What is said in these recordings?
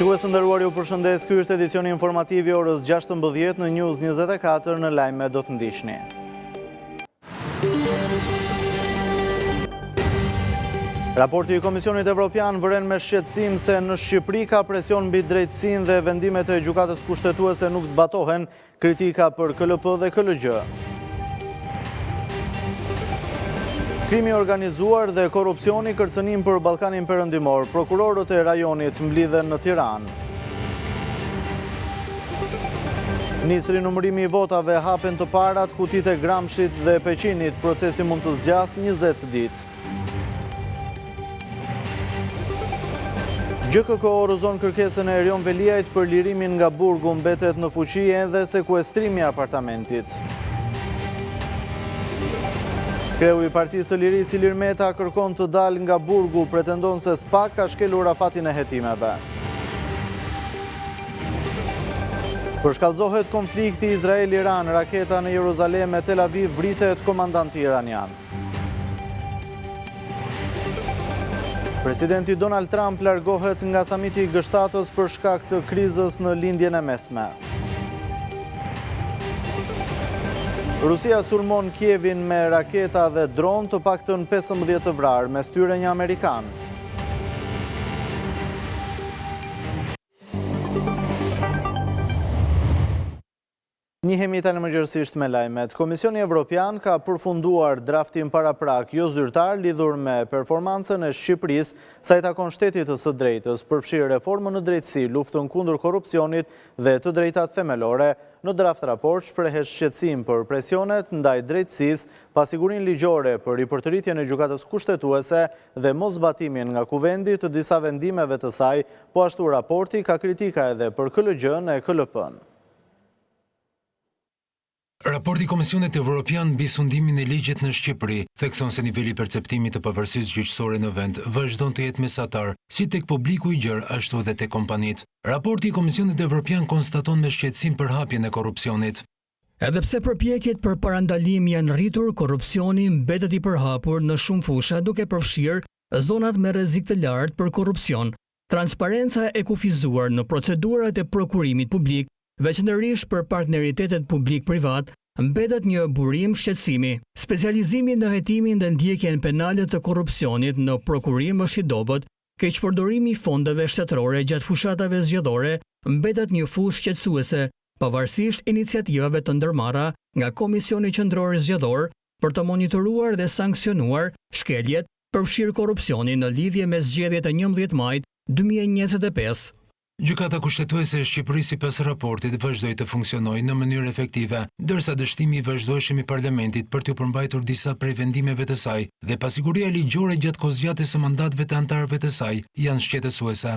Shikues të nderuar, ju përshëndes. Ky është edicioni informativ i orës 16 në News 24. Në lajme do të ndiqni. Raporti i Komisionit Evropian vëren me shqetësim se në Shqipëri ka presion mbi drejtësinë dhe vendimet e gjykatës kushtetuese nuk zbatohen, kritika për KLP dhe KLG. Krimi organizuar dhe korupcioni kërcënim për Ballkanin Perëndimor, prokurorët e rajonit mblidhen në Tiranë. Nis rinumërimi i votave, hapen të parat, kutitë e Gramshit dhe Peqinit, procesi mund të zgjasë 20 ditë. GKK orëzon kërkesën e Erion Veliajt për lirimin nga burgu, mbetet në fuqi edhe sekuestrimi i apartamentit. Kreu i Partisë së Lirisë Ilir Meta kërkon të dalë nga burgu, pretendon se SPAK ka shkelur afatin e hetimeve. Përshkallëzohet konflikti Izrael-Iran, raketa në Jeruzalem e Tel Aviv vritet komandanti iranian. Presidenti Donald Trump largohet nga samiti i G7-s për shkak të krizës në lindjen e mesme. Rusia sulmon Kievin me raketa dhe dron, të paktën 15 të vrarë, mes tyre një amerikan. Njihemi tani mëngjesisht me lajmet. Komisioni Evropian ka përfunduar draftin paraprak jo zyrtar lidhur me performancën e Shqipërisë sa i takon shtetit të së drejtës, përfshirë reformën në drejtësi, luftën kundër korrupsionit dhe të drejtat themelore. Në draft raport shprehet shqetësim për presionet ndaj drejtësisë, pasigurinë ligjore për ripërtëritjen e gjykatës kushtetuese dhe mosbatimin nga kuvendi të disa vendimeve të saj, po ashtu raporti ka kritika edhe për KLG-n e KLP-n. Raporti Komisionit Evropian mbi sundimin e ligjit në Shqipëri thekson se niveli i perceptimit të pavarësisë gjyqësore në vend vazhdon të jetë mesatar, si tek publiku i gjerë ashtu edhe tek kompanitë. Raporti i Komisionit Evropian konstaton me shqetësim përhapjen e korrupsionit. Edhe pse përpjekjet për parandalim janë rritur, korrupsioni mbetet i përhapur në shumë fusha, duke përfshirë zonat me rrezik të lartë për korrupsion. Transparenca e kufizuar në procedurat e prokurimit publik, veçanërisht për partneritetet publik-privat, mbetet një burim shqetësimi. Specializimi në hetimin dhe ndjekjen penale të korrupsionit në prokurim është i dobët, keqpërdorimi i fondeve shtetërore gjatë fushatave zgjedhore mbetet një fushë shqetësuese, pavarësisht iniciativave të ndërmarra nga Komisioni Qendror Zgjedhor për të monitoruar dhe sankcionuar shkeljet përfshirë korrupsioni në lidhje me zgjedhjet e 11 majit 2025. Gjykata kushtetuese e Shqipërisë sipas raportit vazhdoi të funksionojë në mënyrë efektive, ndërsa dështimi i vazhdueshëm i Parlamentit për t'u përmbajtur disa prej vendimeve të saj dhe pasiguria ligjore gjatë kohëzgjatjes së mandateve të anëtarëve të saj janë shqetësuese.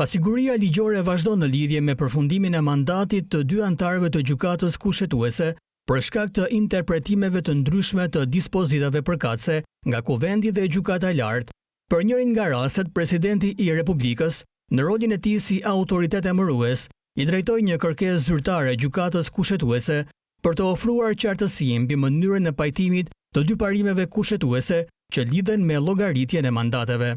Pasiguria ligjore vazhdon në lidhje me përfundimin e mandatit të dy anëtarëve të gjykatës kushtetuese për shkak të interpretimeve të ndryshme të dispozitave përkatëse nga Kuvendi dhe Gjykata e Lartë. Për njërin nga rastet, presidenti i Republikës, në rolin e tij si autoritet emërues, i drejtoi një kërkesë zyrtare gjykatës kushtetuese për të ofruar qartësi mbi mënyrën e pajtimit të dy parimeve kushtetuese që lidhen me llogaritjen e mandateve.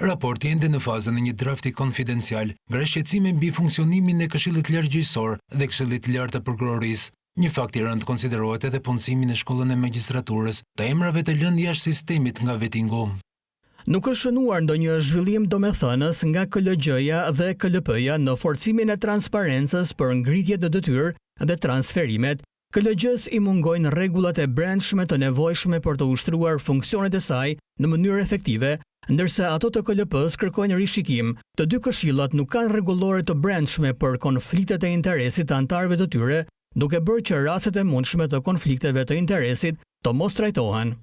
Raporti ende në fazën e një drafti konfidencial, ngre shqetësime mbi funksionimin e Këshillit Lartë Gjyqësor dhe Këshillit Lartë të Prokurorisë. Një fakt i rëndë konsiderohet edhe punësimi në shkollën e magjistraturës të emrave të lënë jashtë sistemit nga vetingu. Nuk është shënuar ndonjë zhvillim domethënës nga KLG-ja dhe KLP-ja në forcimin e transparencës për ngritjet e detyrë dhe transferimet. KLG-s i mungojnë rregullat e brendshme të nevojshme për të ushtruar funksionet e saj në mënyrë efektive, ndërsa ato të KLP-s kërkojnë rishikim. Të dy këshillat nuk kanë rregullore të brendshme për konfliktet e interesit të anëtarëve të tyre, duke bërë që rastet e mundshme të konflikteve të interesit të mos trajtohen.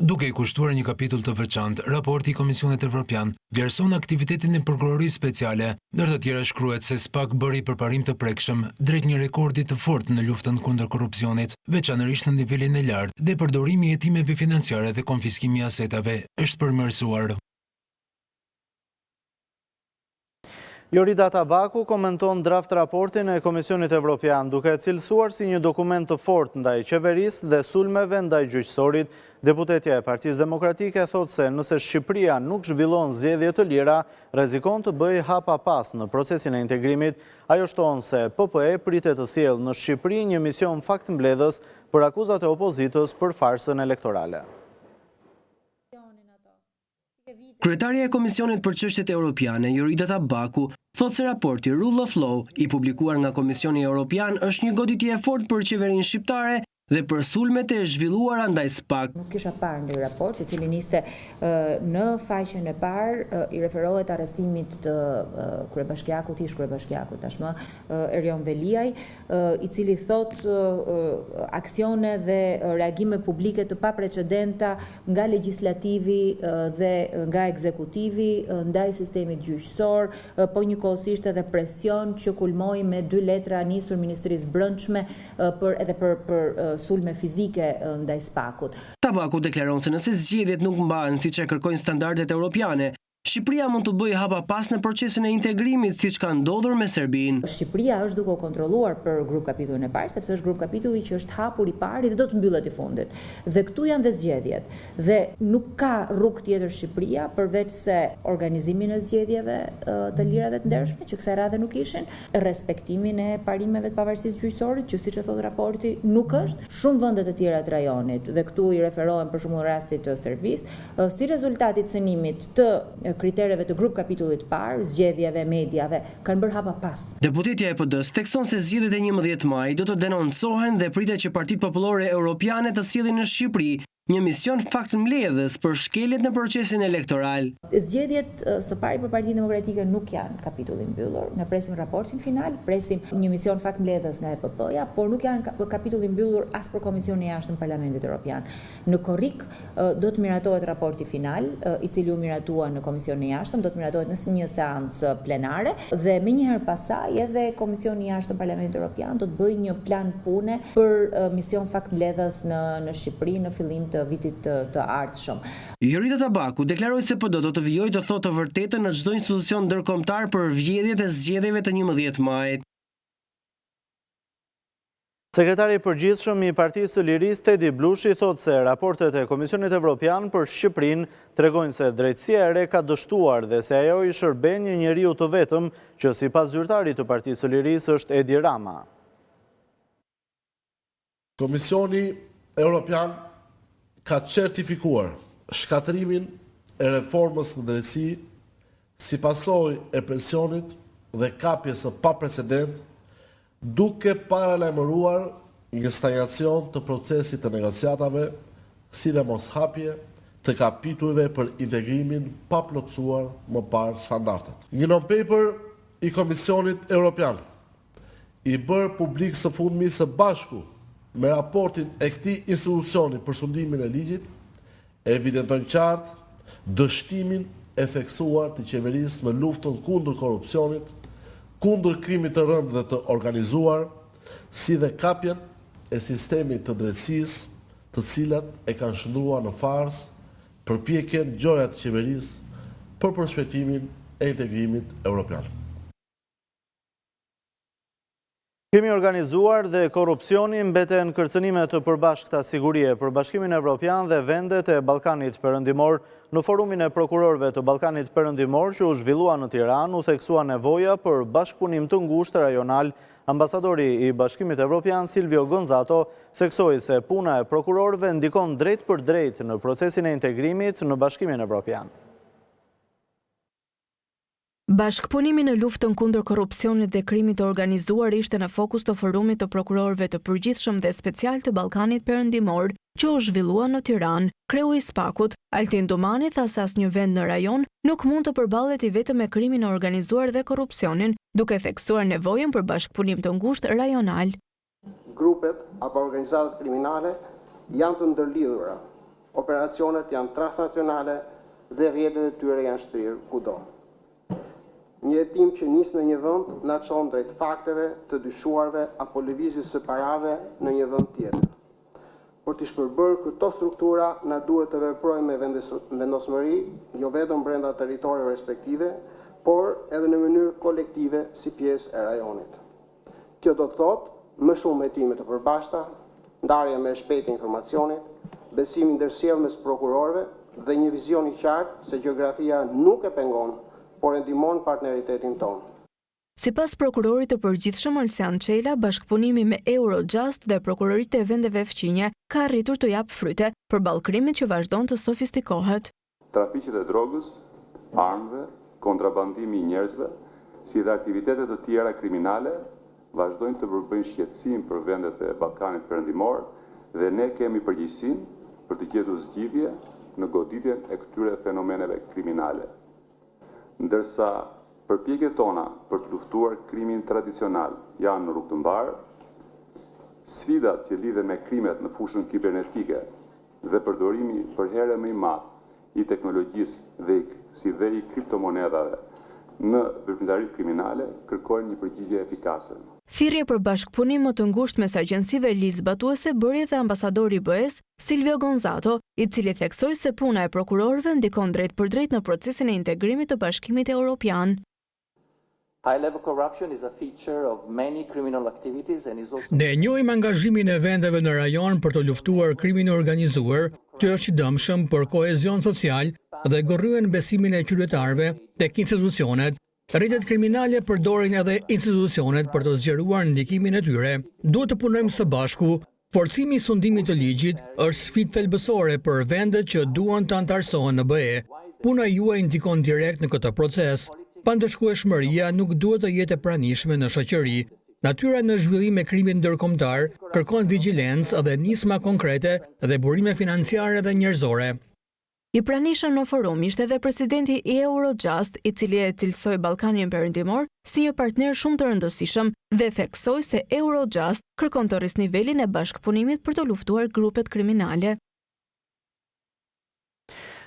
Duke i kushtuar një kapitull të veçantë, raporti i Komisionit Evropian vlerëson aktivitetin e prokurorisë speciale, ndër të tjera shkruhet se SPAK bëri përparim të prekshëm drejt një rekordi të fortë në luftën kundër korrupsionit, veçanërisht në nivelin e lartë, dhe përdorimi i hetimeve financiare dhe konfiskimi i asetave është përmirësuar. Jorida Tabaku komenton draft raportin e Komisionit Evropian, duke cilësuar si një dokument të fortë ndaj qeverisë dhe sulmeve ndaj gjyqësorit. Deputetja e Partisë Demokratike thot se nëse Shqipëria nuk zhvillon zgjedhje të lira, rrezikon të bëjë hapa pas në procesin e integrimit. Ajo shton se PPE pritet të sjellë në Shqipëri një mision faktmbledhës për akuzat e opozitës për farsën elektorale. Kryetaria e Komisionit për Çështjet Europiane, Jorida Tabaku, thot se raporti Rule of Law i publikuar nga Komisioni Europian është një goditje e fortë për qeverinë shqiptare dhe për sulmet e zhvilluara ndaj SPAK. Nuk kisha parë në raport, i cili niste në faqen e parë i referohet arrestimit të kryebashkiakut, ish kryebashkiakut tashmë Erion Veliaj, i cili thot aksione dhe reagime publike të paprecedenta nga legislativi dhe nga ekzekutivi ndaj sistemit gjyqësor, po njëkohësisht edhe presion që kulmoi me 2 letra nisur Ministrisë Brendshme edhe për sulme fizike ndaj SPAK-ut. Tabaku deklaron se nëse zgjedhjet nuk mbahen siç e kërkojnë standardet europiane, Shqipëria mund të bëjë hapa pas në procesin e integrimit siç ka ndodhur me Serbinë. Shqipëria është duke u kontrolluar për grup kapitullin e parë, sepse është grup kapitulli që është hapur i pari dhe do të mbyllet i fundit. Dhe këtu janë dhe zgjedhjet. Dhe nuk ka rrugë tjetër Shqipëria përveç se organizimin e zgjedhjeve të lira dhe të ndershme, që kësaj radhe nuk ishin, respektimin e parimeve të pavarësisë gjyqësorit, që siç e thot raporti, nuk është. Shumë vende të tjera të rajonit, dhe këtu i referohen për shembull rastit të Serbisë, si rezultat i cënimit të kritereve të grup kapitullit parë, zgjedhjeve, mediave, kanë bërë hapa pas. Deputetja e PD-s thekson se zgjedhjet e 11 maj do të denoncohen dhe pritet që Partitë Popullore Europiane të sjellin në Shqipëri një mision faktmbledhës për shkeljet në procesin elektoral. Zgjedhjet së pari për Partinë Demokratike nuk janë kapitulli mbyllur. Ne presim raportin final, presim një mision faktmbledhës nga EPP-ja, por nuk janë kapitulli mbyllur as për Komisionin e Jashtëm Parlamentit Evropian. Në korrik do të miratohet raporti final, i cili u miratua në Komisionin e Jashtëm, do të miratohet në një seancë plenare dhe menjëherë pasaj edhe Komisioni i Jashtëm Parlamentit Evropian do të bëjë një plan pune për mision faktmbledhës në Shqipëri në fillim të vitit të ardhshëm. Jorida Tabaku deklaroi se PD do të vijojë të thotë të vërtetën në çdo institucion ndërkombëtar për vjedhjet e zgjedhjeve të 11 majit. Sekretari i përgjithshëm i Partisë së Lirisë Tedi Blushi thot se raportet e Komisionit Evropian për Shqipërinë tregojnë se drejtësia e re ka dështuar dhe se ajo i shërben një njeriu të vetëm që sipas zyrtarit të Partisë së Lirisë është Edi Rama. Komisioni Evropian ka certifikuar shkatrimin e reformës në drejtësi si pasojë e presionit dhe kapjes së paprecedent, duke paralajmëruar një stagnacion të procesit të negociatave, si dhe moshapje të kapitujve për integrimin pa plotësuar më parë standardet. Një non-paper i Komisionit Evropian i bërë publik së fundmi së bashku me raportin e këtij institucioni për sundimin e ligjit, evidenton qartë dështimin e theksuar të qeverisë në luftën kundër korrupsionit, kundër krimit të rëndë dhe të organizuar, si dhe kapjen e sistemit të drejtësisë, të cilat e kanë shndruar në farsë përpjekjen gjoja të qeverisë për përshpejtimin e integrimit evropian. Krimi organizuar dhe korrupsioni mbeten kërcënime të përbashkëta sigurie për Bashkimin Evropian dhe vendet e Ballkanit Perëndimor. Në forumin e prokurorëve të Ballkanit Perëndimor që u zhvillua në Tiranë, u theksua nevoja për bashkëpunim të ngushtë rajonal. Ambasadori i Bashkimit Evropian Silvio Gonzato theksoi se puna e prokurorëve ndikon drejt për drejt në procesin e integrimit në Bashkimin Evropian. Bashkëpunimi në luftën kundër korrupsionit dhe krimit të organizuar ishte në fokus të forumit të prokurorëve të përgjithshëm dhe special të Ballkanit Perëndimor, që u zhvillua në Tiranë. Kreu i SPAK-ut, Altin Domani, tha se asnjë vend në rajon nuk mund të përballet i vetëm me krimin e organizuar dhe korrupsionin, duke theksuar nevojën për bashkëpunim të ngushtë rajonal. Grupet apo organizatat kriminale janë të ndërlidhura. Operacionet janë transnacionale dhe rrjetet e tyre janë shtrirë kudo. Një hetim që nis në një vend na çon drejt fakteve të dyshuarve apo lëvizjes së parave në një vend tjetër. Për të shpërbërë këto struktura, na duhet të veprojmë me vendosmëri, jo vetëm brenda territoreve respektive, por edhe në mënyrë kolektive si pjesë e rajonit. Kjo do të thotë më shumë hetime të përbashkëta, ndarje më e shpejtë e informacionit, besim ndërsjellë mes prokurorëve dhe një vizion i qartë se gjeografia nuk e pengon, por e ndihmon partneritetin tonë. Sipas prokurorit të përgjithshëm Olsian Çela, bashkëpunimi me Eurojust dhe prokuroritë e vendeve fqinje ka arritur të japë fryte përballë krimit që vazhdon të sofistikohet. Trafiqet e drogës, armëve, kontrabandimi i njerëzve, si dhe aktivitetet të tjera kriminale, vazhdojnë të përbëjnë shqetësim për vendet e Ballkanit Perëndimor dhe ne kemi përgjegjësinë për të gjetur zgjidhje në goditjen e këtyre fenomeneve kriminale. Ndërsa përpjekjet tona për të luftuar krimin tradicional janë në rrugë të mbarë, sfidat që lidhen me krimet në fushën kibernetike dhe përdorimi për herë më i madh i teknologjisë dhe i kriptomonedhave në veprimtaritë kriminale kërkojnë një përgjigje efikase. Thirrje për bashkëpunim më të ngushtë mes agjencive lizbatuese bëri dhe ambasadori i BE-s Silvio Gonzato, i cili theksoi se puna e prokurorëve ndikon drejt për drejt në procesin e integrimit të Bashkimit Evropian. High-level corruption is a feature of many criminal activities and is also... Ne njohim angazhimin e vendeve në rajon për të luftuar krimin e organizuar, që është i dëmshëm për kohezion social dhe gorryen besimin e qytetarëve tek institucionet. Rrjetet kriminale përdorin edhe institucionet për të zgjeruar ndikimin e tyre. Duhet të punojmë së bashku. Forcimi i sundimit të ligjit është sfidë thelbësore për vendet që duan të antarësohen në BE. Puna juaj ndikon direkt në këtë proces. Pandëshkueshmëria nuk duhet të jetë e pranishme në shoqëri. Natyra në zhvillim e krimit ndërkombëtar kërkon vigjilencë dhe nisma konkrete dhe burime financiare dhe njerëzore. I pranishëm në forum ishte edhe presidenti i Eurojust, i cili e cilësoi Ballkanin Perëndimor si një partner shumë të rëndësishëm dhe theksoi se Eurojust kërkon të rrisë nivelin e bashkëpunimit për të luftuar grupet kriminale.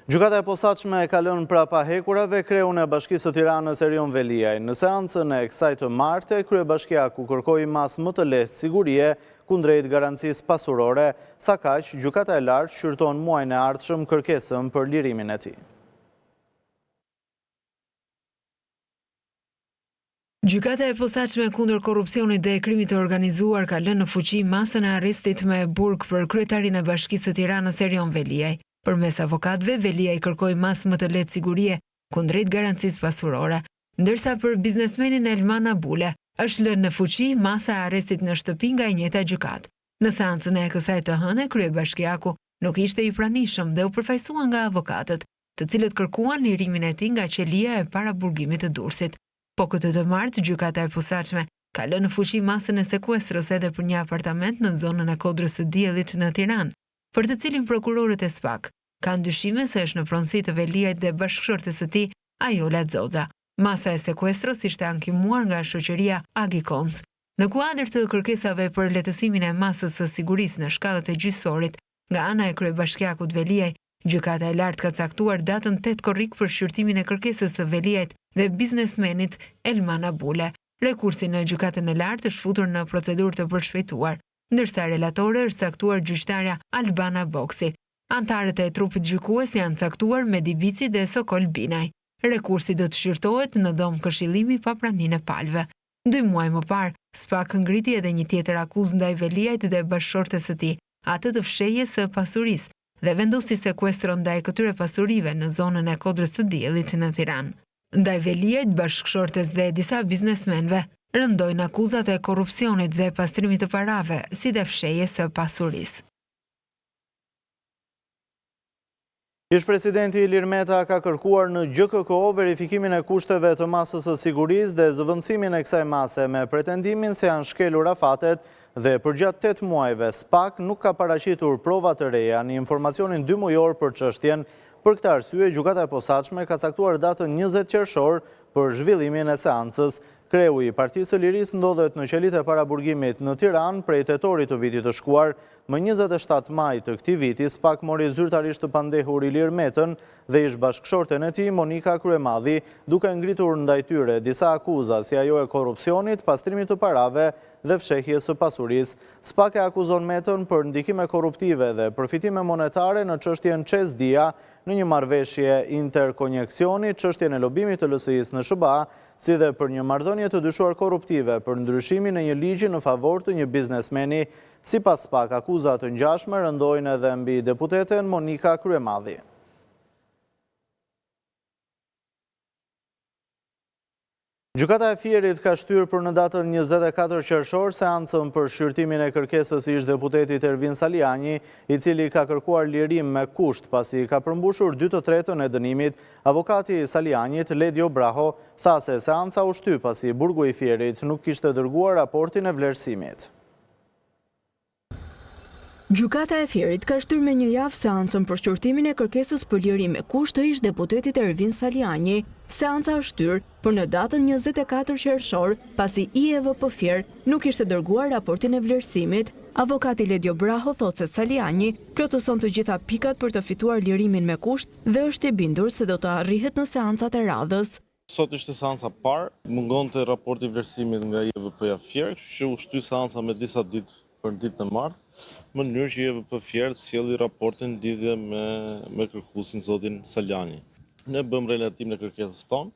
Gjykata e posaçme e ka lënë prapa hekurave kreun e Bashkisë së Tiranës Erion Veliaj. Në seancën e kësaj të martë, kryebashkiaku kërkoi mas më të lehtë sigurie kundrejt garancisë pasurore, sa kaq gjykata e lartë shqyrton muajin e ardhshëm kërkesën për lirimin e tij. Gjykata e posaçme kundër korrupsionit dhe krimit të organizuar ka lënë në fuqi masën e arrestit me burg për kryetarin e Bashkisë së Tiranës Erion Veliaj. Përmes avokatëve, Veliaj kërkoi mas më të lehtë sigurie kundrejt garancisë pasurore, ndërsa për biznesmenin Elman Abule është lënë në fuqi masa e arrestit në shtëpi nga e njëjta gjykatë. Në seancën e kësaj të hënë, kryebashkiaku nuk ishte i pranishëm dhe u përfaqësua nga avokatët, të cilët kërkuan lirimin e tij nga qelia e paraburgimit të Durrësit. Po këtë të martë, gjykata e posaçme ka lënë në fuqi masën e sekuestrës edhe për një apartament në zonën e Kodrës së Diellit në Tiranë, për të cilin prokurorët e SPAK kanë dyshime se është në pronësi të Veliajt dhe bashkëshortes së tij, Ajola Xoza. Masa e sekuestros ishte ankimuar nga shoqëria Agikons. Në kuadër të kërkesave për lehtësimin e masës së sigurisë në shkallët e gjyqësorit, nga ana e kryebashkiakut Veliaj, gjykata e lartë ka caktuar datën 8 korrik për shqyrtimin e kërkesës së Veliajt dhe biznesmenit Elman Abule. Rekursi në gjykatën e lartë është futur në procedurë të përshpejtuar, ndërsa relatore është caktuar gjyqtarja Albana Boksi. Antarët e trupit gjykues janë caktuar me Dibici dhe Sokol Binaj. Rekursi do të shqyrtohet në dhomë këshillimi pa praninë e palëve. 2 muaj më parë, SPAK ngriti edhe një tjetër akuzë ndaj Veliajt dhe bashkëshortes së tij, atë të fshehjes së pasurisë, dhe vendosi sekuestro ndaj këtyre pasurive në zonën e Kodrës së Diellit në Tiranë. Ndaj Veliajt, bashkëshortes dhe disa biznesmenve rëndojnë akuzat e korrupsionit dhe pastrimit të parave, si dhe fshehjes së pasurisë. Ish-presidenti Ilir Meta ka kërkuar në GKK verifikimin e kushteve të masës së sigurisë dhe zëvendësimin e kësaj mase me pretendimin se janë shkelur afatet dhe përgjatë 8 muajve SPAK nuk ka paraqitur prova të reja në informacionin 2 mujor për çështjen. Për këtë arsye, gjykata e posaçme ka caktuar datën 20 qershor për zhvillimin e seancës. Kreu i Partisë së Lirisë ndodhet në qelit e paraburgimit në Tiranë prej tetorit të vitit të shkuar. Më 27 maj të këtij viti, SPAK mori zyrtarisht të pandehur Ilir Metën dhe ish bashkëshorten e tij Monika Kryemadhi, duke ngritur ndaj tyre disa akuza si ajo e korrupsionit, pastrimit të parave dhe fshehjes së pasurisë. SPAK e akuzon Metën për ndikime korruptive dhe përfitime monetare në çështjen Çezdia në një marrëveshje interkonjeksioni, çështjen e lobimit të LSI-s në SBA, si dhe për një marrëdhënie të dyshuar korruptive për ndryshimin e një ligji në favor të një biznesmeni. Sipas SPAK, akuzat të ngjashme rëndojnë edhe mbi deputeten Monika Kryemadhi. Gjykata e Fierit ka shtyrë për në datën 24 qershor seancën për shqyrtimin e kërkesës ish deputetit Ervin Saliani, i cili ka kërkuar lirim me kusht pasi ka përmbushur 2/3 e dënimit. Avokati Salianit, Ledio Braho, tha se seanca u shty pasi burgu i Fierit nuk kishte dërguar raportin e vlerësimit. Gjykata e Fierit ka shtyrë me një javë seancën për shqyrtimin e kërkesës për lirim me kusht të ish deputetit Ervin Saliani. Seanca është shtyrë për në datën 24 qershor, pasi IEVP Fier nuk ishte dërguar raportin e vlerësimit. Avokati Ledio Braho thotë se Saliani plotëson të gjitha pikat për të fituar lirimin me kusht dhe është i bindur se do të arrihet në seancat e radhës. Sot ishte seanca parë, mungonte raporti i vlerësimit nga IEVP-ja Fier, kështu që u shty seanca me disa ditë për ditën e martë, në mënyrë që IEVP Fier të sjellë raportin lidhje me kërkuesin zotin Saliani. Ne bëm relatim në kërkesës tonë,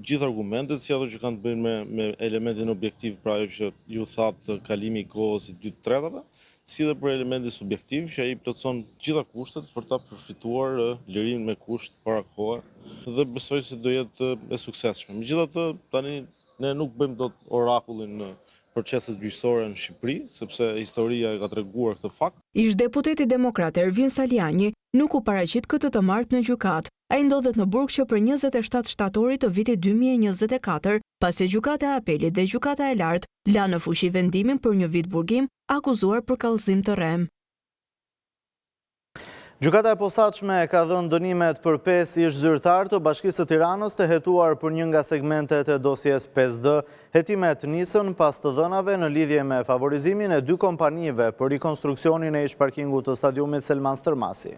gjithë argumentet si ato që kanë të bëjnë me elementin objektiv, pra ajo që ju thatë kalimi i kohës i 2/3, si dhe për elementin subjektiv që ai plotëson gjitha kushtet për ta përfituar lirimin me kusht para kohë dhe besoj se do jetë e suksesshme. Megjithatë, tani ne nuk bëjmë dot orakullin në proceset gjyqësore në Shqipëri, sepse historia e ka treguar këtë fakt. Ish deputeti demokrat Ervin Saliani nuk u paraqit këtë të martë në gjykat. Ai ndodhet në burg që për 27 shtatorit të vitit 2024, pasi gjykata e apelit dhe gjykata e lartë lanë në fuqi vendimin për një vit burgim akuzuar për kallëzim të rrem. Gjykata e posaçme ka dhënë dënimet për 5 ish zyrtar të Bashkisë së Tiranës të hetuar për një nga segmentet e dosjes 5D. Hetimet nisën pas të dhënave në lidhje me favorizimin e 2 kompanive për rikonstruksionin e ish parkingut të stadiumit Selman Stërmasi.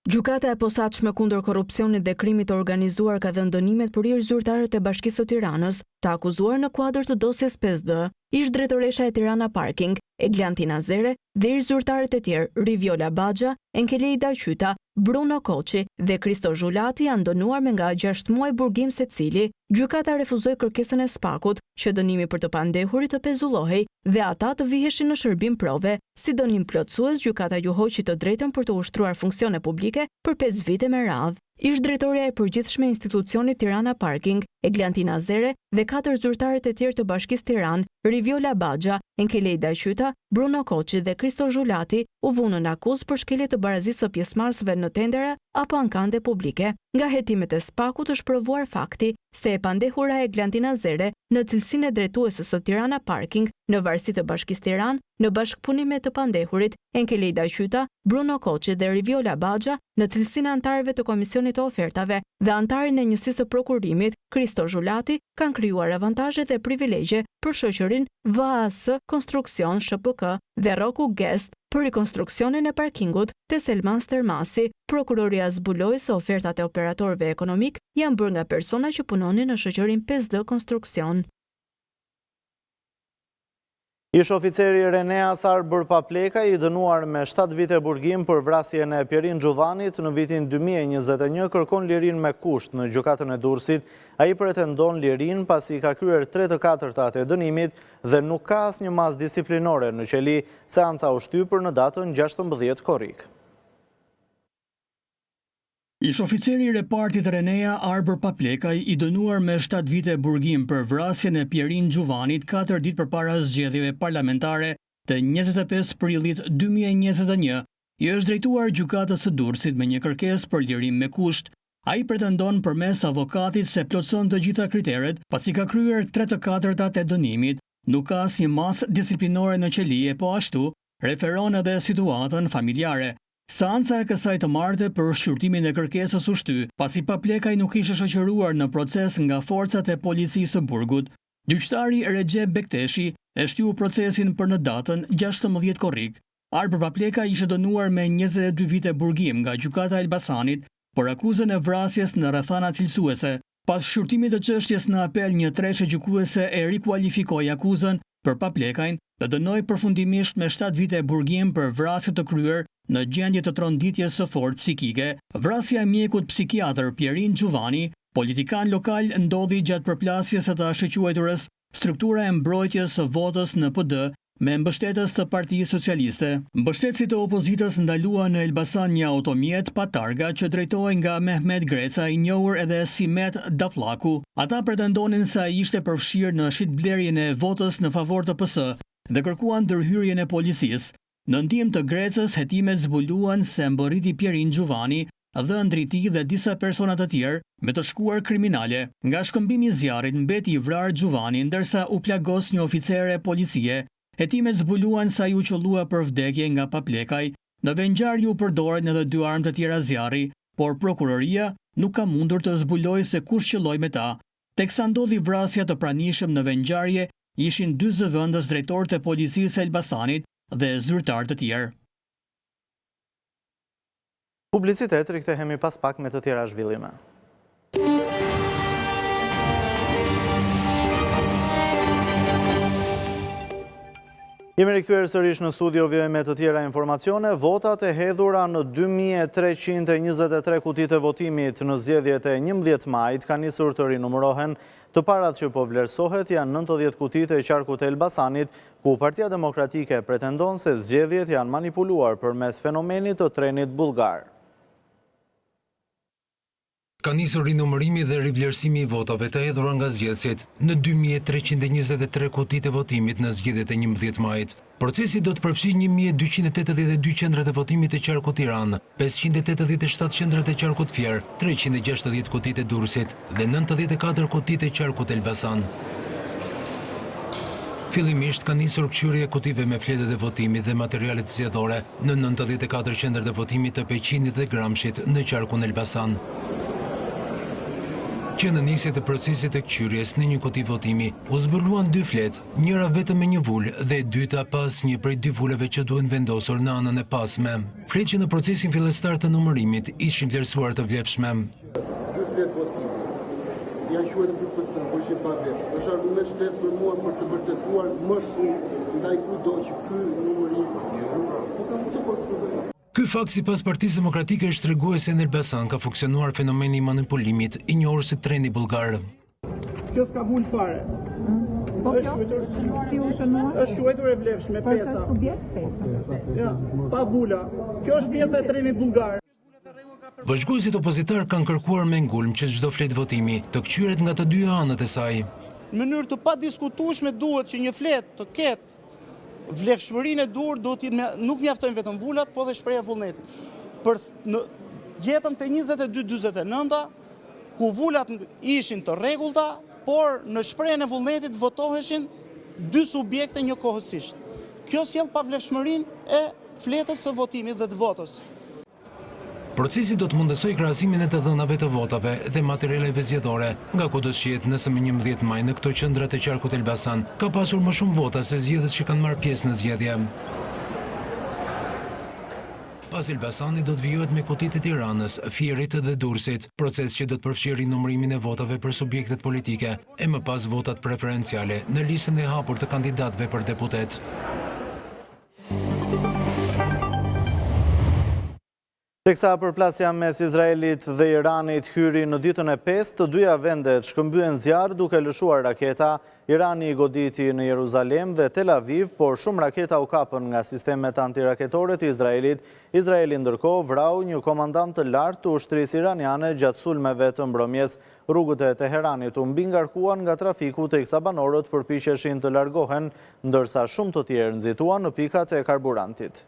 Gjykata e posaçme kundër korrupsionit dhe krimit të organizuar ka dhënë dënimet për ish zyrtarët e Bashkisë së Tiranës, të akuzuar në kuadër të dosjes 5D, ish drejtoresha e Tirana Parking, Eglantina Zere dhe ish zyrtarët e tjerë Riviola Baxha, Enkelejda Qyta, Bruno Koçi dhe Kristo Zhulati janë dënuar me nga 6 muaj burgim secili. Gjykata refuzoi kërkesën e SPAK-ut që dënimi për të pandehurit të pezullohej dhe ata të viheshin në shërbim prove. Si dënim plotësues, gjykata ju hoqi të drejtën për të ushtruar funksione publike për 5 vite me radhë. Ish drejtoria e përgjithshme e institucionit Tirana Parking, Eglantina Zere dhe 4 zyrtarët e tjerë të Bashkisë Tiranë, Riviola Baxha, Enkelejda Qyta, Bruno Koçi dhe Kristo Zhulati u vunën në akuzë për shkelje të barazisë së pjesëmarrësve në tendera apo ankande publike. Nga hetimet e SPAK-ut është provuar fakti se e pandehura Eglantina Zere në cilësinë e drejtuesës së Tirana Parking në varësi të Bashkisë Tiranë në bashkëpunim me të pandehurit Enkelejda Qyta, Bruno Koçi dhe Riviola Baxha në cilësinë e antarëve të Komisionit të Ofertave dhe antarin e njësisë së prokurimit Kristo Zhulati kanë krijuar avantazhe dhe privilegje për shoqërinë VAS Konstruksion SHPK dhe Roku Guest për rikonstruksionin e parkingut të Selman Stërmasi. Prokuroria zbuloi se ofertat e operatorëve ekonomik janë bërë nga persona që punonin në shoqërinë 5D Konstruksion. Ish oficeri Renea Sarbër Papleka i dënuar me 7 vite burgim për vrasjen e Pierin Xhuvanit në vitin 2021 kërkon lirin me kusht në gjykatën e Durrësit. Ai pretendon lirin pasi ka kryer 3/4 e dënimit dhe nuk ka asnjë masë disiplinore në qeli. Seanca u shty për në datën 16 korrik. Ish oficeri i repartit Renea Arbër Paplekaj i dënuar me 7 vite burgim për vrasjen e Pierin Xhuvanit 4 ditë përpara zgjedhjeve parlamentare të 25 prillit 2021, i është drejtuar gjykatës së Durrësit me një kërkesë për lirim me kusht. Ai pretendon përmes avokatit se plotëson të gjitha kriteret pasi ka kryer 3/4 e dënimit, nuk ka asnjë masë disiplinore në qeli e po ashtu referon edhe situatën familjare. Seanca e kësaj të marte për shqyrtimin e kërkesës u shty, pasi Paplekaj nuk ishte shoqëruar në proces nga forcat e policisë së burgut. Gjyqtari Recep Bekteshi e shtyu procesin për në datën 16 korrik. Arber Paplekaj ishte dënuar me 22 vite burgim nga gjykata e Elbasanit për akuzën e vrasjes në rrethana cilësuese. Pas shqyrtimit të çështjes në apel, një treshe gjykuese e rikualifikoi akuzën për Paplekajn dhe dënoi përfundimisht me 7 vite burgim për vrasje të kryer në gjendje të tronditjes së fortë psikike. Vrasja e mjekut psikiatër Pierin Gjuvani, politikan lokal, ndodhi gjatë përplasjes së të shëquajturës struktura e mbrojtjes së votës në PD me mbështetës të Partisë Socialiste. Mbështetësit e opozitës ndaluan në Elbasan një automjet pa targa që drejtohej nga Mehmet Greca, i njohur edhe si Met Dafllaku. Ata pretendonin se ai ishte përfshirë në shitblerjen e votës në favor të PS dhe kërkuan ndërhyrjen e policisë. Në ndihmë të Grecës, hetimet zbuluan se mbërriti Pierin Gjuvani dhe ndriti dhe disa persona të tjerë me të shkuar kriminale. Nga shkëmbimi i zjarrit mbeti i vrarë Gjuvani, ndërsa u plagos një oficere policie. Hetimet zbuluan se ai u qollua për vdekje nga Paplekaj. Në vengjarje u përdoren edhe 2 armë të tjera zjarri, por prokuroria nuk ka mundur të zbulojë se kush qëlloi me ta. Teksa ndodhi vrasja të pranishëm në vengjarje, ishin 2 zëvendës drejtorët e policisë së Elbasanit dhe zyrtar të tjerë. Publicitet, rikthehemi pas pak me të tjera zhvillime. Jemi rikthyer sërish në studio, vjoj me të tjera informacione. Votat e hedhura në 2323 kutit e votimit në zgjedhjet e 11 majit ka nisur të rinumërohen. Të parat që po vlerësohet janë 90 kutit e qarkut e Elbasanit, ku Partia Demokratike pretendon se zgjedhjet janë manipuluar përmes fenomenit të trenit bullgar. Ka nisur rinumërimi dhe rivlerësimi i votave të hedhura nga zgjedhësit në 2323 kutit e votimit në zgjedhjet e 11 majit. Procesi do të përfshijë 1282 qendrat e votimit të qarkut Tiranë, 587 qendrat e qarkut Fier, 360 kutit e Durrësit dhe 94 kutit e qarkut Elbasan. Fillimisht ka nisur kqyrja e kutive me fletët e votimit dhe materialet zgjedhore në 94 qendrat e votimit të Peqinit dhe Gramshit në qarkun Elbasan. Që në nisje të procesit të kqyrjes në një kuti votimi, u zbuluan 2 fletë, njëra vetëm me një vullë dhe dyta pas një prej 2 vulleve që duhen vendosur në anën e pasme. Fletë që në procesin fillestar të numërimit ishin vlerësuar të vlefshme. 2 fletë votimi, janë quajtur për PS, por ishin pa vlefshme. Është argument shtesë për mua për të vërtetuar më shumë ndaj kudo që ky numërim. Po kam të problem. Ky fakt sipas Partisë Demokratike është treguese në Elbasan ka funksionuar fenomeni i manipulimit i njohur si treni bullgar. Kjo s'ka vul fare. Është quajtur e vlefshme pesa. Për subjekt pesa. Ja, pa vula. Kjo është pjesa e trenit bullgar. Vëzhguesit opozitar kanë kërkuar me ngulm që çdo fletë votimi të kqyret nga të 2 anët e saj. Në mënyrë të padiskutueshme duhet që një fletë të ketë vlefshmërinë e dur, nuk mjaftojnë vetëm vullat, po dhe shpreha vullnetit. Gjetëm të 22-49, ku vullat ishin të rregullta, por në shprehjen e vullnetit votoheshin 2 subjekte njëkohësisht. Kjo sjell pa vlefshmërinë e fletës së votimit dhe të votës. Procesi do të mundësoj krahasimin e të dhënave të votave dhe materialeve zgjedhore, nga ku do të shihet nëse më 11 maj në këto qendra të qarkut Elbasan ka pasur më shumë vota se zgjedhës që kanë marrë pjesë në zgjedhje. Pas Elbasanit do të vijohet me kutit e Tiranës, Fierit dhe Durrësit, proces që do të përfshijë rinumërimin e votave për subjektet politike e më pas votat preferenciale në listën e hapur të kandidatëve për deputet. Teksa përplasja mes Izraelit dhe Iranit hyri në ditën e 5, të 2 vendet shkëmbyen zjarr duke lëshuar raketa. Irani i goditi në Jeruzalem dhe Tel Aviv, por shumë raketa u kapën nga sistemet antiraketore të Izraelit. Izraeli ndërkohë vrau një komandant të lartë të ushtrisë iraniane gjatë sulmeve të mbrëmjes. Rrugët e Teheranit u mbi ngarkuan nga trafiku teksa banorët përpiqeshin të largohen, ndërsa shumë të tjerë nxituan në pikat e karburantit.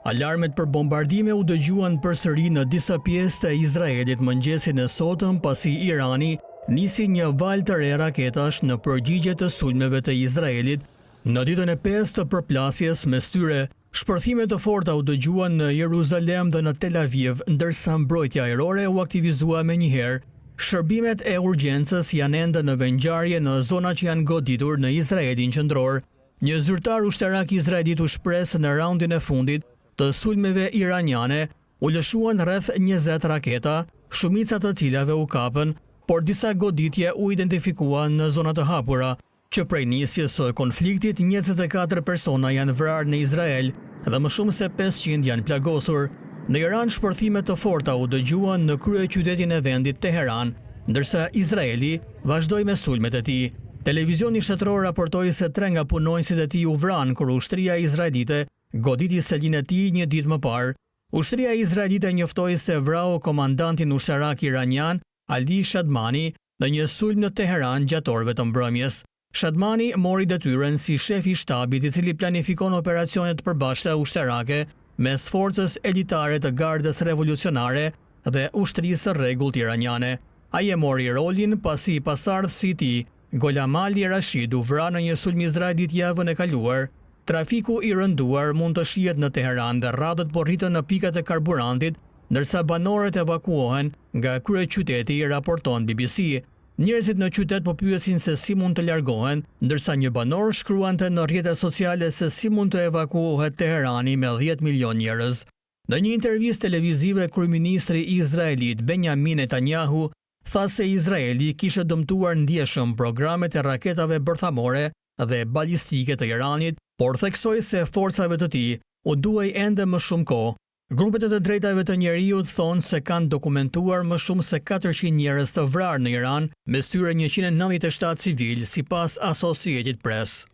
Alarmet për bombardime u dëgjuan përsëri në disa pjesë të Izraelit mëngjesin e sotëm, pasi Irani nisi një valë të re raketash në përgjigje të sulmeve të Izraelit Në ditën e 5 të përplasjes mes tyre, shpërthime të forta u dëgjuan në Jeruzalem dhe në Tel Aviv, ndërsa mbrojtja ajrore u aktivizua menjëherë. Shërbimet e urgjencës janë ende në vendngjarje në zona që janë goditur në Izraelin qendror. Një zyrtar ushtarak izraelit u shpreh se në raundin e fundit të sulmeve iraniane u lëshuan rreth 20 raketa, shumica të cilave u kapën, por disa goditje u identifikuan në zona të hapura, që prej nisjes së konfliktit 24 persona janë vrarë në Izrael dhe më shumë se 500 janë plagosur. Në Iran shpërthime të forta u dëgjuan në kryeqytetin e vendit Teheran, ndërsa Izraeli vazhdoi me sulmet e tij. Televizioni shtetëror raportoi se 3 nga punonjësit e tij u vranë kur ushtria izraelite goditi selin e tij një ditë më parë. Ushtria izraelite njoftoi se vrau komandantin ushtarak iranian Ali Shadmani në një sulm në Teheran gjatë orëve të mbrëmjes. Shadmani mori detyrën si shef i shtabit i cili planifikon operacione të përbashkëta ushtarake mes forcës elitare të Gardës Revolucionare dhe ushtrisë së rregullt iraniane. Ai e mori rolin pasi pasardhësi i tij, Gholam Ali Rashid, u vra në një sulm izraelit javën e kaluar. Trafiku i rënduar mund të shihet në Teheran dhe radhët po rritën në pikat e karburantit, ndërsa banorët evakuohen nga kryeqyteti, raporton BBC. Njerëzit në qytet po pyesin se si mund të largohen, ndërsa një banor shkruante në rrjetet sociale se si mund të evakuohet Teherani me 10 milion njerëz. Në një intervistë televizive, kryeministri izraelit Benjamin Netanyahu tha se Izraeli kishte dëmtuar ndjeshëm programet e raketave bërthamore dhe balistike të Iranit, por theksoi se forcave të tij u duhej ende më shumë kohë. Grupet e të drejtave të njeriut thonë se kanë dokumentuar më shumë se 400 njerëz të vrarë në Iran, mes tyre 197 civil, sipas Associated Press.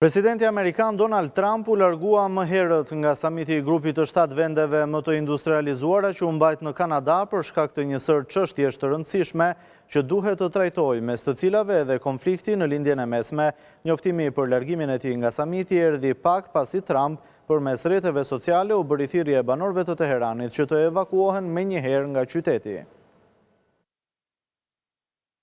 Presidenti Amerikan Donald Trump u largua më herët nga samiti i grupit të 7 vendeve më të industrializuara që u mbajt në Kanada për shkak të një sër çështjesh të rëndësishme që duhet të trajtojë, mes të cilave edhe konflikti në lindjen e mesme. Njoftimi për largimin e tij nga samiti erdhi pak pasi Trump përmes rrjeteve sociale u bëri thirrje banorëve të Teheranit që të evakuohen menjëherë nga qyteti.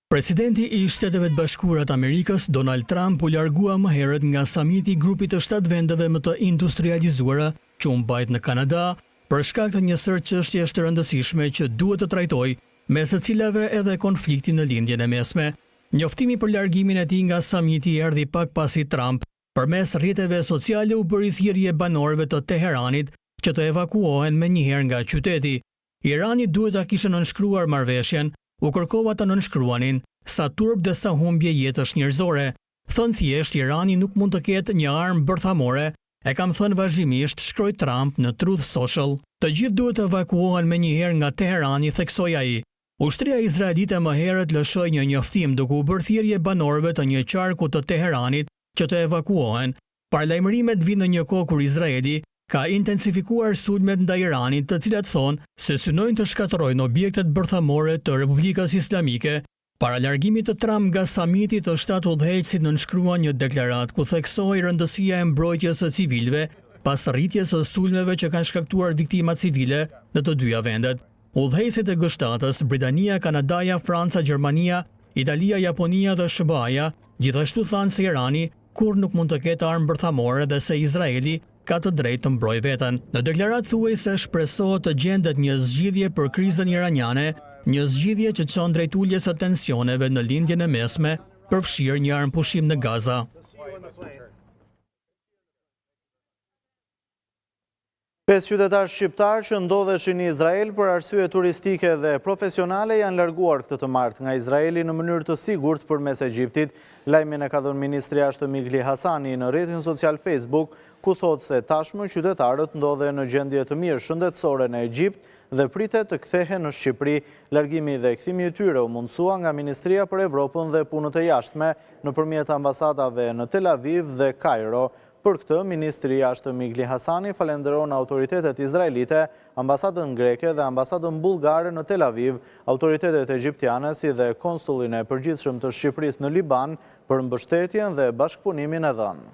Presidenti i Shteteve të Bashkuara të Amerikës, Donald Trump, u largua më herët nga samiti i grupit të 7 vendeve më të industrializuara që u mbajt në Kanada për shkak të një sër çështjesh të rëndësishme që duhet të trajtojë, mes të cilave edhe konflikti në lindjen e mesme. Njoftimi për largimin e tij nga samiti erdhi pak pasi Trump, përmes rrjeteve sociale, u bëri thirrje banorëve të Teheranit që të evakuohen menjëherë nga qyteti. Irani duhet ta kishte nënshkruar marrëveshjen, u kërkova të nënshkruanin, sa turp dhe sa humbje jetësh njerëzore. Thënë thjesht, Irani nuk mund të ketë një armë bërthamore, e kam thënë vazhdimisht, shkroi Trump në Truth Social. Të gjithë duhet të evakuohen menjëherë nga Teherani, theksoi ai. Ushtria izraelite më herët lëshoi një njoftim duke u bërë thirrje banorëve të një qarku të Teheranit që të evakuohen. Paralajmërimet vinë në një kohë kur Izraeli ka intensifikuar sulmet ndaj Iranit, të cilat thonë se synojnë të shkatërrojnë objektet bërthamore të Republikës Islamike. Para largimit të Trump nga samiti, të 7 udhëheqësit nënshkruan një deklaratë ku theksohej rëndësia e mbrojtjes së civilëve pas rritjes së sulmeve që kanë shkaktuar viktima civile në të dyja vendet. Udhëheqësit e G7-s, Britania, Kanadaja, Franca, Gjermania, Italia, Japonia dhe SBA-ja gjithashtu thanë se Irani kur nuk mund të ketë armë bërthamore dhe se Izraeli ka të drejtë të mbrojë veten. Në deklaratë thuhej se shpresohet të gjendet një zgjidhje për krizën iraniane, një zgjidhje që çon drejt uljes së tensioneve në lindjen e mesme, përfshirë një armëpushim në Gaza. 5 qytetarë shqiptar që ndodheshin në Izrael për arsye turistike dhe profesionale janë larguar këtë të martë nga Izraeli në mënyrë të sigurt përmes Egjiptit. Lajmin e ka dhënë ministri i jashtëm Migli Hasani në rrjetin social Facebook, ku thotë se tashmë qytetarët ndodhen në gjendje të mirë shëndetësore në Egjipt dhe pritet të kthehen në Shqipëri. Largimi dhe kthimi i tyre u mundsua nga Ministria për Evropën dhe Punët e Jashtme nëpërmjet ambasadave në Tel Aviv dhe Kairo. Për këtë, Ministri i Jashtëm Migli Hasani falenderon autoritetet izraelite, ambasadën greke dhe ambasadën bullgare në Tel Aviv, autoritetet egjiptiane si dhe konsullin e përgjithshëm të Shqipërisë në Liban për mbështetjen dhe bashkëpunimin e dhënë.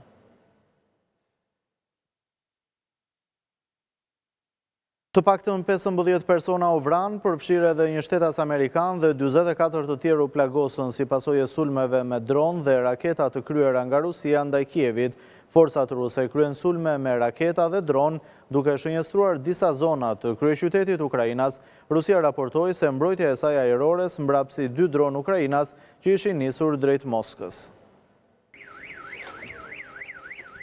Të paktën 15 persona u vranë, përfshirë edhe një shtetas amerikan dhe 44 të tjerë u plagosën si pasojë e sulmeve me dron dhe raketa të kryera nga Rusia ndaj Kievit. Forcat ruse kryen sulme me raketa dhe dron, duke shënjestruar disa zona të kryeqytetit Ukrainas. Rusia raportoi se mbrojtja e saj ajrore mbrapsi 2 dron ukrainas që ishin nisur drejt Moskës.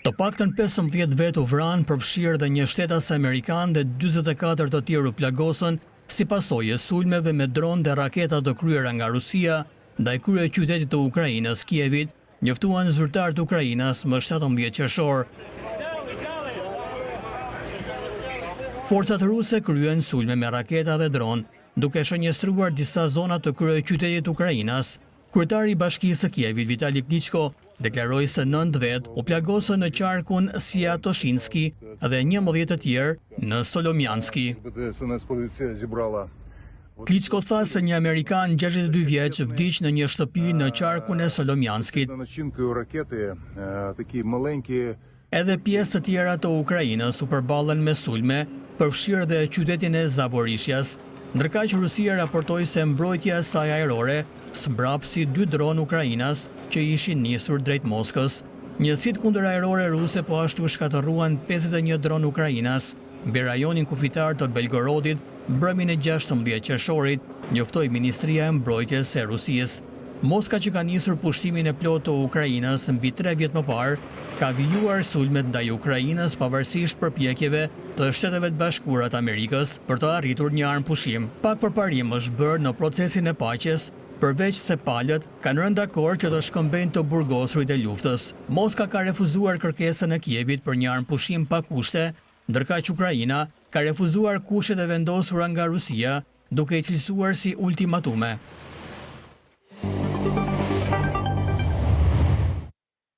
Të paktën 15 vet u vranë, përfshirë dhe një shtetas amerikan dhe 44 të tjerë u plagosën si pasojë e sulmeve me dron dhe raketa të kryera nga Rusia ndaj kryeqytetit të Ukrainës, Kievit, njoftuan zyrtarët e Ukrainës më 17 qershor. Forcat ruse kryen sulme me raketa dhe dron, duke shënjestruar disa zona të kryeqytetit të Ukrainës. Kryetari i Bashkisë së Kievit, Vitali Klitschko, deklaroi se 9 vet u plagosën në qarkun Sviatoshinski dhe 11 të tjerë në Solomianski. Klitschko tha se një Amerikan 62 vjeç vdiq në një shtëpi në qarkun e Solomianskit. Edhe pjesë të tjera të Ukrainës u përballen me sulme, përfshirë dhe qytetin e Zaporizhjas, ndërkaq që Rusia raportoi se mbrojtja e saj ajrore mbrapsi 2 dron ukrainas që ishin nisur drejt Moskës. Njësitë kundër ajrore ruse po ashtu shkatërruan 51 dron ukrainas mbi rajonin kufitar të Belgorodit mbrëmjen e 16 qershorit, njoftoi Ministria e Mbrojtjes e Rusisë. Moska, që ka nisur pushtimin e plotë të Ukrainës mbi 3 vjet më parë, ka vijuar sulmet ndaj Ukrainës pavarësisht përpjekjeve të Shteteve të Bashkuara të Amerikës për të arritur një armë pushim. Pak përparim është bërë në procesin e paqes, përveç se palët kanë rënë dakord që të shkëmbejnë të burgosurit e luftës. Moska ka refuzuar kërkesën e Kievit për një armë pushim pa kushte, ndërkaq Ukraina ka refuzuar kushtet e vendosura nga Rusia, duke i cilësuar si ultimatume.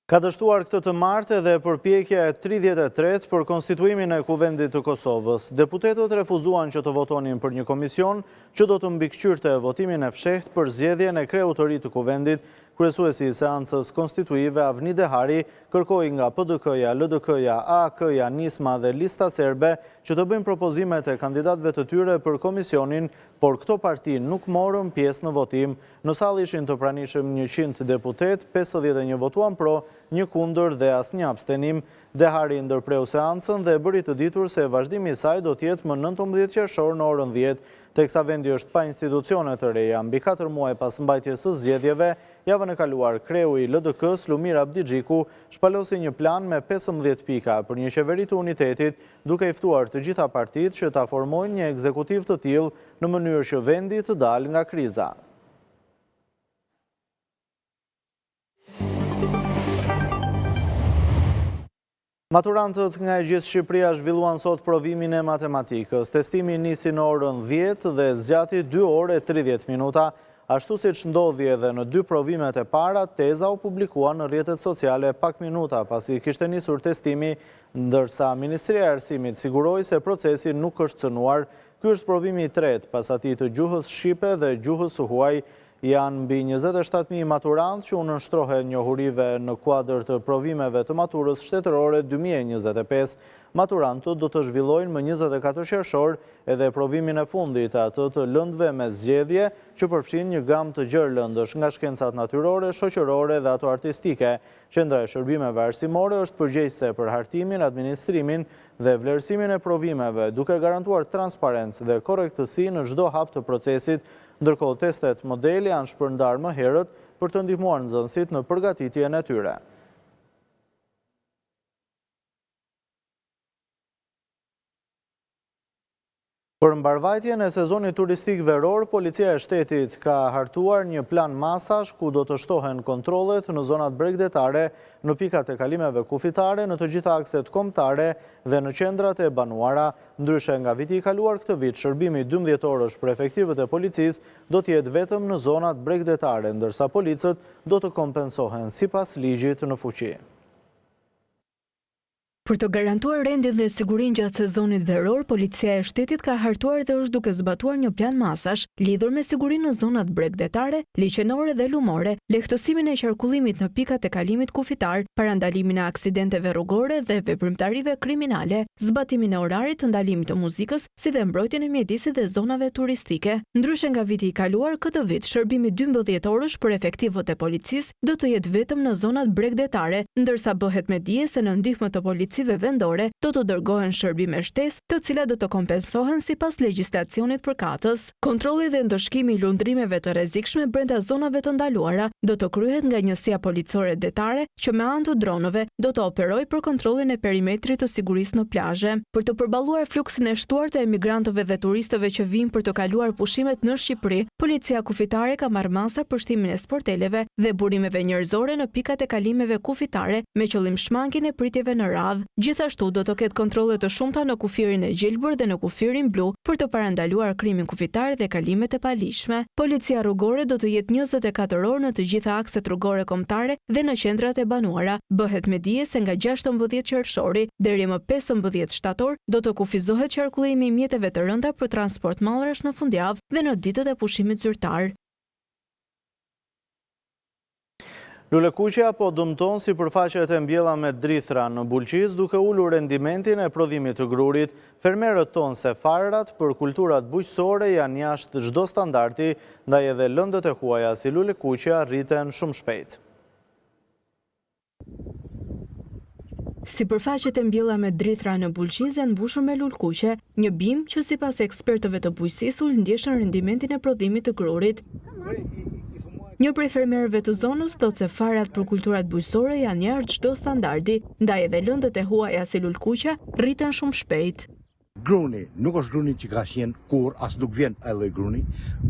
Ka dështuar këtë të martë edhe përpjekja e 33 për konstituimin e Kuvendit të Kosovës. Deputetët refuzuan që të votonin për një komision që do të mbikëqyrte votimin e fshehtë për zgjedhjen e kreut të ri të Kuvendit. Kryesuesi i seancës konstituive Avni Dehari kërkoi nga PDK-ja, LDK-ja, AK-ja, Nisma dhe Lista Serbe që të bëjnë propozimet e kandidatëve të tyre për komisionin, por këto parti nuk morën pjesë në votim. Në sallë ishin të pranishëm 100 deputet, 51 votuan pro, 1 kundër dhe asnjë abstenim. Dehari ndërpreu seancën dhe bëri të ditur se vazhdimi i saj do të jetë më 19 qershor në orën 10, teksa vendi është pa institucione të reja. Mbi 4 muaj pas mbajtjes së zgjedhjeve, javën e kaluar kreu i LDK-s Lumir Abdigjiku shpalosi një plan me 15 pika për një qeveri të unitetit, duke i ftuar të gjitha partitë që ta formojnë një ekzekutiv të tillë në mënyrë që vendi të dalë nga kriza. Maturantët nga e gjithë Shqipëria zhvilluan sot provimin e matematikës. Testimi nisi në orën 10 dhe zgjati 2 orë e 30 minuta. Ashtu siç ndodhi edhe në 2 provimet e para, teza u publikua në rrjetet sociale pak minuta pasi kishte nisur testimi, ndërsa Ministria e Arsimit siguroi se procesi nuk është cënuar. Ky është provimi i tretë pas atij të gjuhës shqipe dhe gjuhës së huaj. Janë mbi 27.000 maturantë që u nënshtrohen njohurive në kuadër të provimeve të maturës shtetërore 2025. Maturantët do të zhvillojnë më 24 qershor edhe provimin e fundit atë të lëndëve me zgjedhje që përfshin një gamë të gjerë lëndësh nga shkencat natyrore, shoqërore dhe ato artistike. Qendra e shërbimeve arsimore është përgjegjëse për hartimin, administrimin dhe vlerësimin e provimeve, duke garantuar transparencë dhe korrektësi në çdo hap të procesit. Ndërkohë testet modeli janë shpërndarë më herët për të ndihmuar nxënësit në përgatitjen e tyre. Për mbarvajtjen e sezonit turistik veror, Policia e Shtetit ka hartuar një plan masash ku do të shtohen kontrollet në zonat bregdetare, në pikat e kalimeve kufitare, në të gjitha akset kombëtare dhe në qendrat e banuara. Ndryshe nga viti i kaluar, këtë vit shërbimi 12 orësh për efektivët e policisë do të jetë vetëm në zonat bregdetare, ndërsa policët do të kompensohen sipas ligjit në fuqi. Për të garantuar rendin dhe sigurinë gjatë sezonit veror, policia e shtetit ka hartuar dhe është duke zbatuar një plan masash lidhur me sigurinë në zonat bregdetare, liçenore dhe lumore, lehtësimin e qarkullimit në pikat e kalimit kufitar, parandalimin e aksidenteve rrugore dhe veprimtarive kriminale, zbatimin e orarit të ndalimit të muzikës, si dhe mbrojtjen e mjedisit dhe zonave turistike. Ndryshe nga viti i kaluar, këtë vit shërbimi 12 orësh për efektivët e policisë do të jetë vetëm në zonat bregdetare, ndërsa bëhet me dije se në ndihmë të policive vendore do të dërgohen shërbime shtesë, të cilat do të kompensohen sipas legjislacionit përkatës. Kontrolli dhe ndëshkimi i lundrimeve të rrezikshme brenda zonave të ndaluara do të kryhet nga njësia policore detare që me anë të dronëve do të operojë për kontrollin e perimetrit të sigurisë në plazhe. Për të përballuar fluksin e shtuar të emigrantëve dhe turistëve që vijnë për të kaluar pushimet në Shqipëri, policia kufitare ka marrë masa për shtimin e sporteleve dhe burimeve njerëzore në pikat e kalimeve kufitare me qëllim shmangjen e pritjeve në radhë. Gjithashtu do të ketë kontrolle të shumta në kufirin e gjelbër dhe në kufirin blu për të parandaluar krimin kufitar dhe kalimet e palishme. Policia rrugore do të jetë 24 orë në të gjitha akset rrugore kombëtare dhe në qendrat e banuara. Bëhet me dije se nga 16 qershori deri më 15 shtator do të kufizohet qarkullimi i mjeteve të rënda për transport mallrash në fundjavë dhe në ditët e pushimit zyrtar. Lule Kuqja po dëmton sipërfaqet e mbjella me drithra në Bulqiz duke ulur rendimentin e prodhimit të grurit. Fermerët thonë se farrat për kulturat bujqësore janë jashtë çdo standardi, ndaj edhe lëndët e huaja si Lule Kuqja rriten shumë shpejt. Sipërfaqet e mbjella me drithra në Bulqiz janë mbushur me lulkuqe, një bimë që sipas ekspertëve të bujqësisë ndjeshën rendimentin e prodhimit të grurit. Një prej fermerëve të zonës thotë se farat për kulturat bujqësore janë jashtë çdo standardi, ndaj edhe lëndët e huaja si lulkuqja rriten shumë shpejt. Gruni nuk është gruni që ka qenë kur, as nuk vjen ai lloj gruni,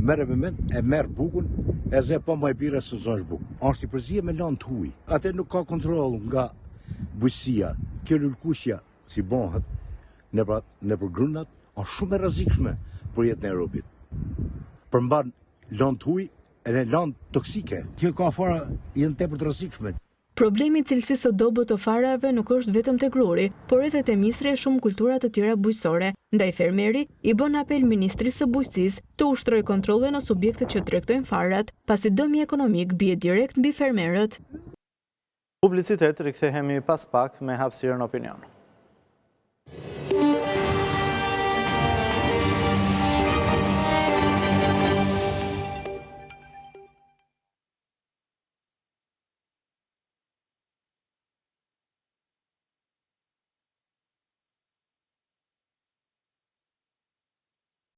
merr me mend, e merr bukun, e ze po më e bira se zonë bukë. Është i përzier me lëndë të huaj. Atë nuk ka kontroll nga bujqësia. Kjo lulkuqja si bëhet nëpër grunat është shumë e rrezikshme për jetën e robit. Përmban lëndë të huaj e në lëndë toksike. Kjo ka fara jenë tepër të rrezikshme. Problemi i cilësisë së dobët të farave nuk është vetëm te gruri, por edhe te misri e shumë kultura të tjera bujqësore. Ndaj fermeri i bën apel Ministrisë së Bujqësisë të ushtrojë kontrolle në subjektet që tregtojnë farat, pasi dëmi ekonomik bie direkt mbi fermerët. Publicitet, rikthehemi pas pak me hapësirën opinion.